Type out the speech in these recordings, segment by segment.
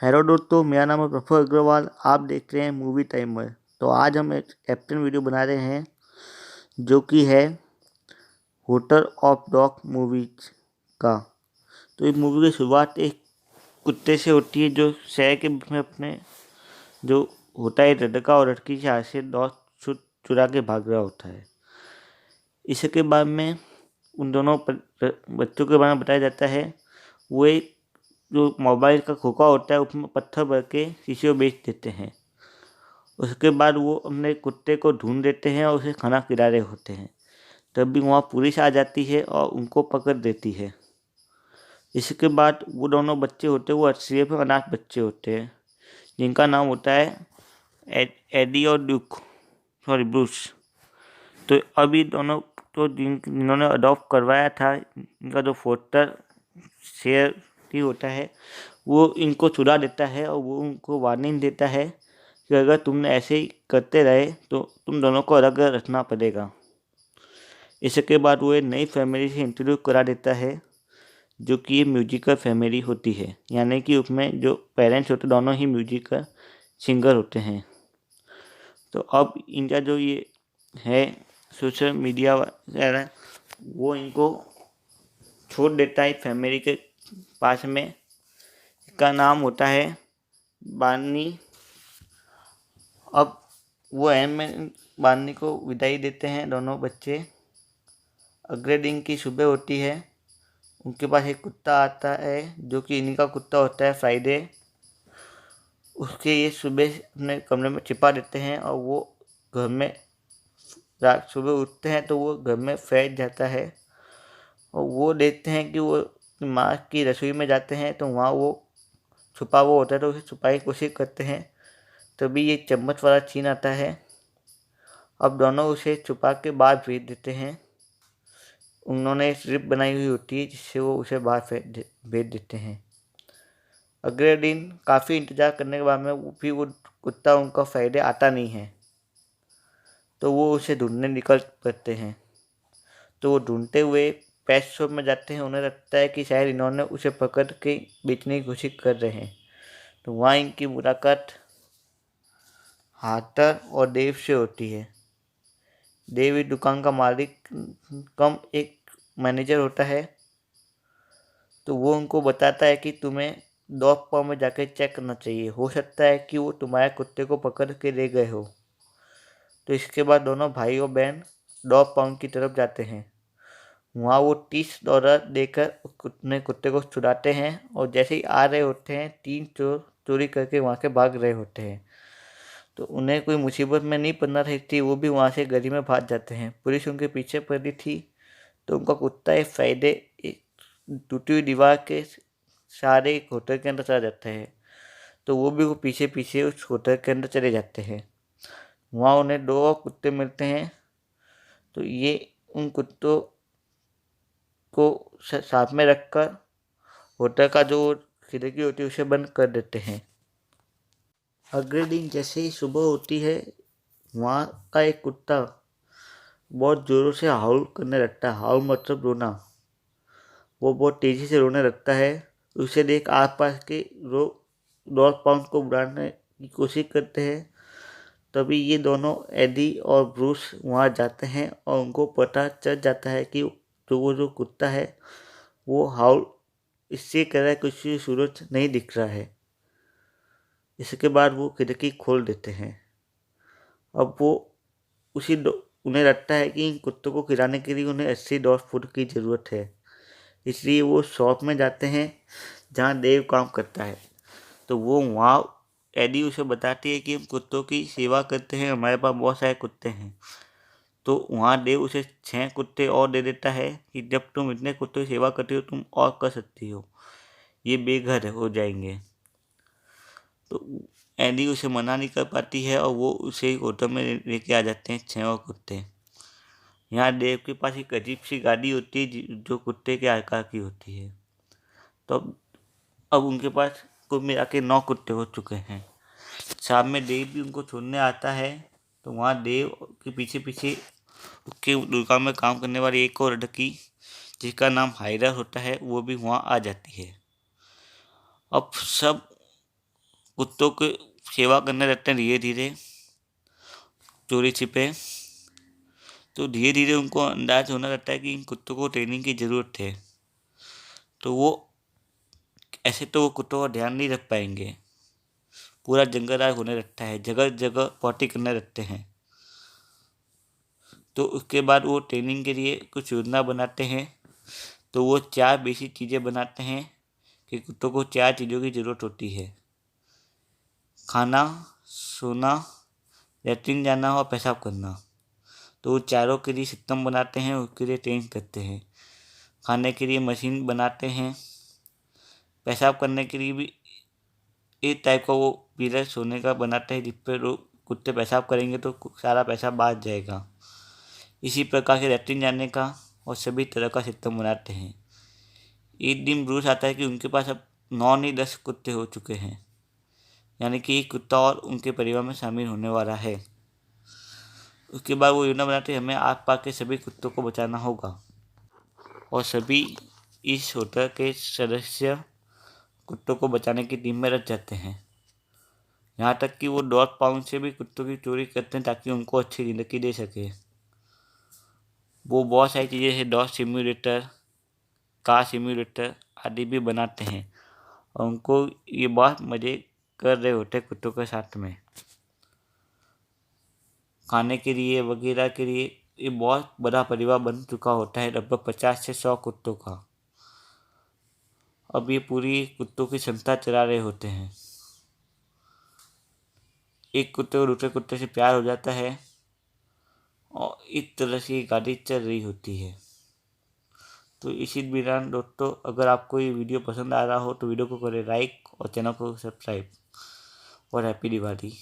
Hello दोस्तों, मेरा नाम है प्रफुल्ल अग्रवाल। आप देख रहे हैं मूवी टाइमर। तो आज हम एक एक्शन वीडियो बना रहे हैं जो कि है होटल ऑफ डॉग मूवीज का। तो इस मूवी की शुरुआत एक कुत्ते से होती है जो शहर के बीच में अपने जो होता है लड़का और लड़की के हाथ से डॉग चुरा के भाग रहा होता है। इसके बाद में उन दोनों बच्चों के बारे में बताया जाता है। वो एक जो मोबाइल का खोखा होता है उसमें पत्थर भर के शीशे को बेच देते हैं। उसके बाद वो अपने कुत्ते को ढूंढ देते हैं और उसे खाना खिला रहे होते हैं। तभी वहाँ पुलिस आ जाती है और उनको पकड़ देती है। इसके बाद वो दोनों बच्चे होते हैं वो सिर्फ अनाथ बच्चे होते हैं जिनका नाम होता है एडी और ब्रूस। तो अभी दोनों तो जिन्होंने अडॉप्ट करवाया था, इनका जो फोस्टर शेयर ही होता है वो इनको चुरा देता है और वो उनको वार्निंग देता है कि अगर तुमने ऐसे ही करते रहे तो तुम दोनों को अलग अलग रखना पड़ेगा। इसके बाद वो एक नई फैमिली से इंट्रोड्यूस करा देता है जो कि ये म्यूजिकल फैमिली होती है, यानी कि उसमें जो पेरेंट्स होते दोनों ही म्यूजिकल सिंगर होते हैं। तो अब इनका जो ये है सोशल मीडिया वगैरह वो इनको छोड़ देता है फैमिली के पास में। इसका नाम होता है बानी। अब वो एम में बानी को विदाई देते हैं दोनों बच्चे। अगले दिन की सुबह होती है, उनके पास एक कुत्ता आता है जो कि इन्हीं का कुत्ता होता है फ्राइडे। उसके ये सुबह अपने कमरे में छिपा देते हैं और वो घर में रात सुबह उठते हैं तो वो घर में फैल जाता है। और वो देखते हैं कि वो माँ की रसोई में जाते हैं तो वहाँ वो छुपा हुआ होता है तो उसे छुपाने की कोशिश करते हैं। तभी ये चम्मच वाला सीन आता है। अब दोनों उसे छुपा के बाहर भेज देते हैं। उन्होंने स्क्रिप्ट बनाई हुई होती है जिससे वो उसे बाहर भेज देते हैं। अगले दिन काफ़ी इंतज़ार करने के बाद में वो कुत्ता उनका फ्राइडे आता नहीं है तो वो उसे ढूंढने निकल पड़ते हैं। तो वो ढूंढते हुए पेट शॉप में जाते हैं। उन्हें लगता है कि शायद इन्होंने उसे पकड़ के बेचने की कोशिश कर रहे हैं। तो वहाँ इनकी मुलाकात हाटर और देव से होती है। देव इस दुकान का मालिक कम एक मैनेजर होता है। तो वो उनको बताता है कि तुम्हें डॉग पाउंड में जाकर चेक करना चाहिए, हो सकता है कि वो तुम्हारे कुत्ते को पकड़ के ले गए हो। तो इसके बाद दोनों भाई और बहन डॉग पाउंड की तरफ जाते हैं। वहाँ वो $30 देकर अपने कुत्ते को छुड़ाते हैं और जैसे ही आ रहे होते हैं 3 चोर चोरी करके वहाँ से भाग रहे होते हैं। तो उन्हें कोई मुसीबत में नहीं पड़ना रही थी, वो भी वहाँ से गली में भाग जाते हैं। पुलिस उनके पीछे पड़ी थी तो उनका कुत्ता एक फ्राइडे एक टूटी हुई दीवार के सहारे एक होटल के अंदर चला जाता है। तो वो पीछे पीछे उस होटल के अंदर चले जाते हैं। वहाँ उन्हें 2 और कुत्ते मिलते हैं। तो ये उन कुत्तों को साथ में रखकर होटल का जो खिड़की होती है उसे बंद कर देते हैं। अगले दिन जैसे ही सुबह होती है, वहाँ का एक कुत्ता बहुत ज़ोरों से हाउल करने लगता है। हाउल मतलब रोना। वो बहुत तेज़ी से रोने लगता है। उसे देख आसपास के लोग डॉग पाउंड को बुलाने की कोशिश करते हैं। तभी ये दोनों एडी और ब्रूस वहाँ जाते हैं और उनको पता चल जाता है कि जो कुत्ता है वो हाउल इससे कर रहा है कुछ सूरज नहीं दिख रहा है। इसके बाद वो खिड़की खोल देते हैं। अब वो उन्हें लगता है कि इन कुत्तों को खिलाने के लिए उन्हें 80 डॉग फूड की ज़रूरत है। इसलिए वो शॉप में जाते हैं जहाँ देव काम करता है। तो वो वहाँ एडी उसे बताती है कि हम कुत्तों की सेवा करते हैं, हमारे पास बहुत सारे कुत्ते हैं। तो वहाँ देव उसे 6 कुत्ते और दे देता है कि जब तुम इतने कुत्तों की सेवा करती हो तुम और कर सकती हो, ये बेघर हो जाएंगे। तो एडी उसे मना नहीं कर पाती है और वो उसे होटल में लेके आ जाते हैं 6 और कुत्ते। यहाँ देव के पास एक अजीब सी गाड़ी होती है जो कुत्ते के आकार की होती है। तो अब उनके पास कुल मिला के 9 कुत्ते हो चुके हैं। शाम में देव भी उनको छोड़ने आता है। तो वहाँ देव के पीछे पीछे उसके दुकान में काम करने वाली एक और लड़की जिसका नाम हायरा होता है वो भी वहाँ आ जाती है। अब सब कुत्तों की सेवा करने लगते हैं धीरे धीरे चोरी छिपे। तो धीरे धीरे उनको अंदाज होने लगता है कि इन कुत्तों को ट्रेनिंग की ज़रूरत है। तो वो ऐसे तो वो कुत्तों का ध्यान नहीं रख पाएंगे। पूरा जंगल राज होने लगता है, जगह जगह पॉटी करने लगते हैं। तो उसके बाद वो ट्रेनिंग के लिए कुछ योजना बनाते हैं। तो वो 4 बेसिक चीज़ें बनाते हैं कि कुत्तों को 4 चीज़ों की ज़रूरत होती है: खाना, सोना, लैट्रिन जाना और पेशाब करना। तो वो चारों के लिए सिस्टम बनाते हैं, उसके लिए ट्रेन करते हैं। खाने के लिए मशीन बनाते हैं। पेशाब करने के लिए भी एक टाइप का वो पिलर सोने का बनाते हैं, जिस पर लोग कुत्ते पेशाब करेंगे तो सारा पेशाब बाहर जाएगा। इसी प्रकार से लैट्रिन जाने का और सभी तरह का सिस्टम बनाते हैं। एक दिन ब्रूस आता है कि उनके पास अब 9 नहीं 10 कुत्ते हो चुके हैं, यानी कि एक कुत्ता और उनके परिवार में शामिल होने वाला है। उसके बाद वो योजना बनाते हैं हमें आस पास के सभी कुत्तों को बचाना होगा, और सभी इस होटल के सदस्य कुत्तों को बचाने की टीम में रच जाते हैं। यहाँ तक कि वो डॉग पाउंड से भी कुत्तों की चोरी करते हैं ताकि उनको अच्छी ज़िंदगी दे सके। वो बहुत सारी चीज़ें हैं, डॉग सिम्युलेटर, कार सिम्युलेटर आदि भी बनाते हैं, और उनको ये बहुत मज़े कर रहे होते हैं कुत्तों के साथ में। खाने के लिए वगैरह के लिए ये बहुत बड़ा परिवार बन चुका होता है, लगभग 50 से 100 कुत्तों का। अब ये पूरी कुत्तों की संस्था चला रहे होते हैं। एक कुत्ते को दूसरे कुत्ते से प्यार हो जाता है और इस तरह से गाड़ी चल रही होती है। तो इसी दौरान दोस्तों, अगर आपको ये वीडियो पसंद आ रहा हो तो वीडियो को करें लाइक और चैनल को सब्सक्राइब, और हैप्पी दिवाली।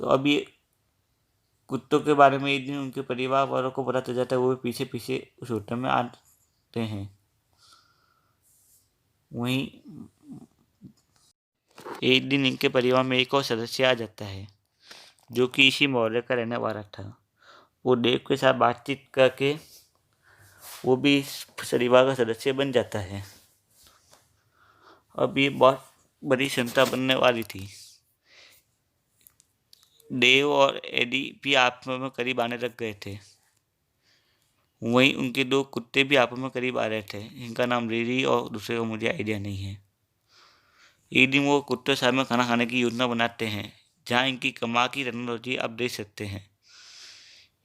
तो अब ये कुत्तों के बारे में एक दिन उनके परिवार वालों को पता चल जाता है, वो भी पीछे पीछे उस होटल में आते हैं। वहीं एक दिन इनके परिवार में एक और सदस्य आ जाता है जो कि इसी मोहल्ले का रहने वाला था। वो देव के साथ बातचीत करके वो भी इस परिवार का सदस्य बन जाता है। अब ये बहुत बड़ी संस्था बनने वाली थी। देव और एडी भी आपस में करीब आने लग गए थे। वहीं उनके 2 कुत्ते भी आपस में करीब आ रहे थे। इनका नाम रिरी और दूसरे का मुझे आइडिया नहीं है। एक दिन वो कुत्ते साथ में खाना खाने की योजना बनाते हैं, जहाँ इनकी कमाल की टेक्नोलॉजी आप देख सकते हैं।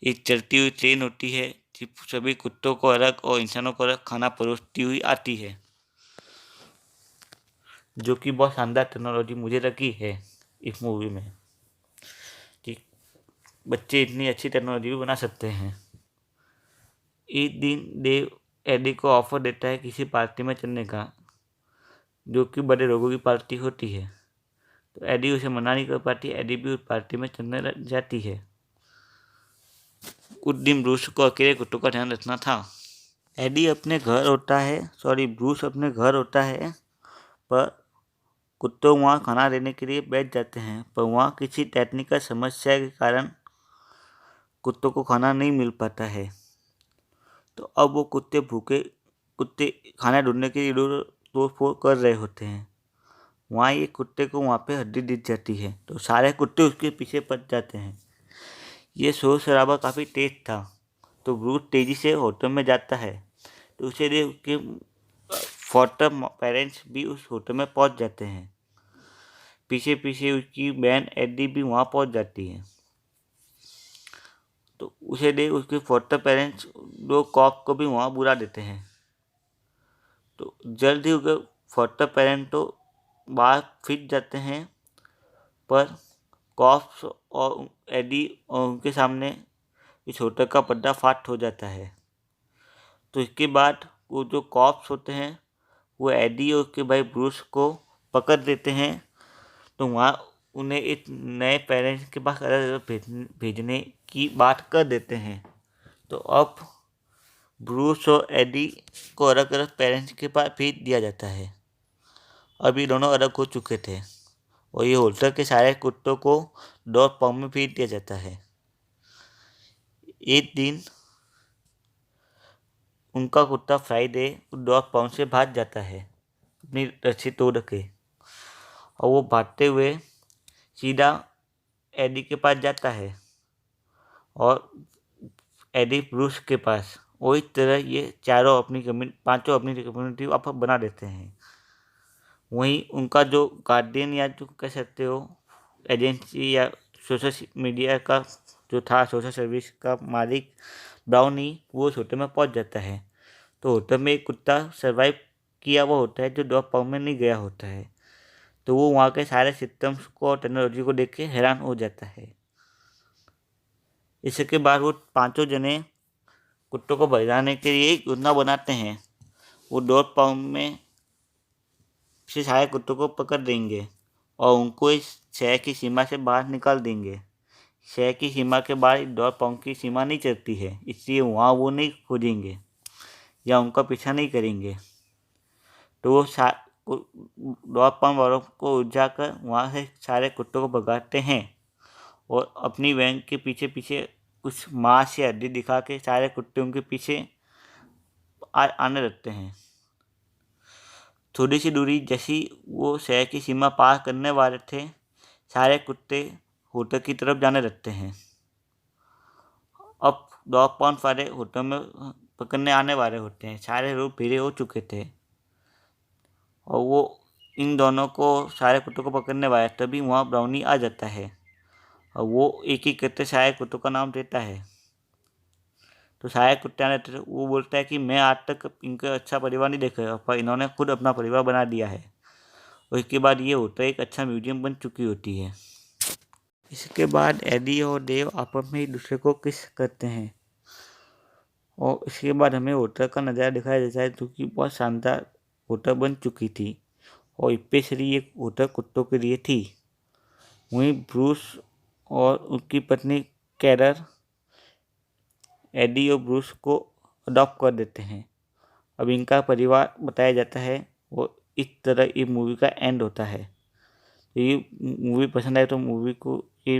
एक चलती हुई ट्रेन होती है जो सभी कुत्तों को अलग और इंसानों को अलग खाना परोसती हुई आती है, जो कि बहुत शानदार टेक्नोलॉजी मुझे लगी है इस मूवी में, कि बच्चे इतनी अच्छी टेक्नोलॉजी भी बना सकते हैं। एक दिन देव एडी को ऑफर देता है किसी पार्टी में चलने का, जो कि बड़े लोगों की पार्टी होती है। तो एडी उसे मना नहीं कर पाती, एडी भी उस पार्टी में चलने लग जाती है। कुछ दिन ब्रूस को अकेले कुत्तों का ध्यान रखना था। एडी अपने घर होता है, ब्रूस अपने घर होता है, पर कुत्तों वहाँ खाना लेने के लिए बैठ जाते हैं, पर वहाँ किसी टेक्निकल समस्या के कारण कुत्तों को खाना नहीं मिल पाता है। तो अब वो कुत्ते खाना ढूंढने के लिए तोड़ फोड़ कर रहे होते हैं। वहाँ एक कुत्ते को वहाँ पे हड्डी दिख जाती है, तो सारे कुत्ते उसके पीछे पड़ जाते हैं। ये शोर शराबा काफ़ी तेज था, तो ब्रूस तेजी से होटल में जाता है। तो उसे देख उसके फॉस्टर पेरेंट्स भी उस होटल में पहुँच जाते हैं। पीछे पीछे उसकी बहन एडी भी वहाँ पहुँच जाती है। तो उसे देख उसके फॉस्टर पेरेंट्स 2 कॉप को भी वहाँ बुला देते हैं। तो जल्द ही उसके फॉस्टर पेरेंट तो बाहर फिट जाते हैं, पर कॉप्स और एडी और उनके सामने इस होटल का पर्दाफाश हो जाता है। तो इसके बाद वो जो कॉप्स होते हैं वो एडी और उसके भाई ब्रूस को पकड़ लेते हैं। तो वहाँ उन्हें एक नए पेरेंट्स के पास अलग अलग भेजने की बात कर देते हैं। तो अब ब्रूस और एडी को अलग अलग पेरेंट्स के पास भेज दिया जाता है। अब ये दोनों अलग हो चुके थे, और ये होटल के सारे कुत्तों को डॉग पाउंड में भेज दिया जाता है। एक दिन उनका कुत्ता फ्राइडे डॉग पाउंड से भाग जाता है अपनी रस्सी तोड़ के, और वो भागते हुए सीधा एडी के पास जाता है और एडी ब्रूस के पास। और इस तरह ये पांचों अपनी कम्युनिटी वापस बना देते हैं। वहीं उनका जो गार्डियन या जो कह सकते हो एजेंसी या सोशल मीडिया का जो था, सोशल सर्विस का मालिक ब्राउनी, वो उस होटल में पहुंच जाता है। तो होटल में एक कुत्ता सरवाइव किया हुआ होता है जो डॉग पाउंड में नहीं गया होता है। तो वो वहाँ के सारे सिस्टम्स को और टेक्नोलॉजी को देख के हैरान हो जाता है। इसके बाद वो पांचों जने कुत्तों को भगाने के लिए एक योजना बनाते हैं। वो डॉग पाउंड में से सारे कुत्तों को पकड़ देंगे और उनको इस शहर की सीमा से बाहर निकाल देंगे। शहर की सीमा के बाहर डॉग पाउंड की सीमा नहीं चलती है, इसलिए वहाँ वो नहीं खोजेंगे या उनका पीछा नहीं करेंगे। तो वो डॉग पाउंड वालों को उलझा कर वहाँ से सारे कुत्तों को भगाते हैं और अपनी वैन के पीछे पीछे कुछ मांस या हड्डी दिखा के सारे कुत्ते उनके पीछे आने लगते हैं। थोड़ी सी दूरी जैसी वो शहर की सीमा पार करने वाले थे, सारे कुत्ते होटल की तरफ जाने लगते हैं। अब डॉग पाउंड वाले होटल में पकड़ने आने वाले होते हैं। सारे लोग भीड़े हो चुके थे और वो इन दोनों को, सारे कुत्तों को पकड़ने वाले, तभी वहाँ ब्राउनी आ जाता है और वो एक एक करते सारे कुत्तों का नाम देता है। तो सारे कुत्ते आने लगते, वो बोलता है कि मैं आज तक इनका अच्छा परिवार नहीं देखा, पर इन्होंने खुद अपना परिवार बना दिया है। और इसके बाद ये होटल एक अच्छा म्यूजियम बन चुकी होती है। इसके बाद एडी और देव आपस में एक दूसरे को किस करते हैं और इसके बाद हमें होटल का नज़ारा दिखाया जाता है, जो कि बहुत शानदार होटल बन चुकी थी और स्पेशली ये होटल कुत्तों के लिए थी। वहीं ब्रूस और उनकी पत्नी कैरल एडी और ब्रूस को अडॉप्ट कर देते हैं। अब इनका परिवार बताया जाता है। वो इस तरह ये मूवी का एंड होता है। तो ये मूवी पसंद आए तो मूवी को ये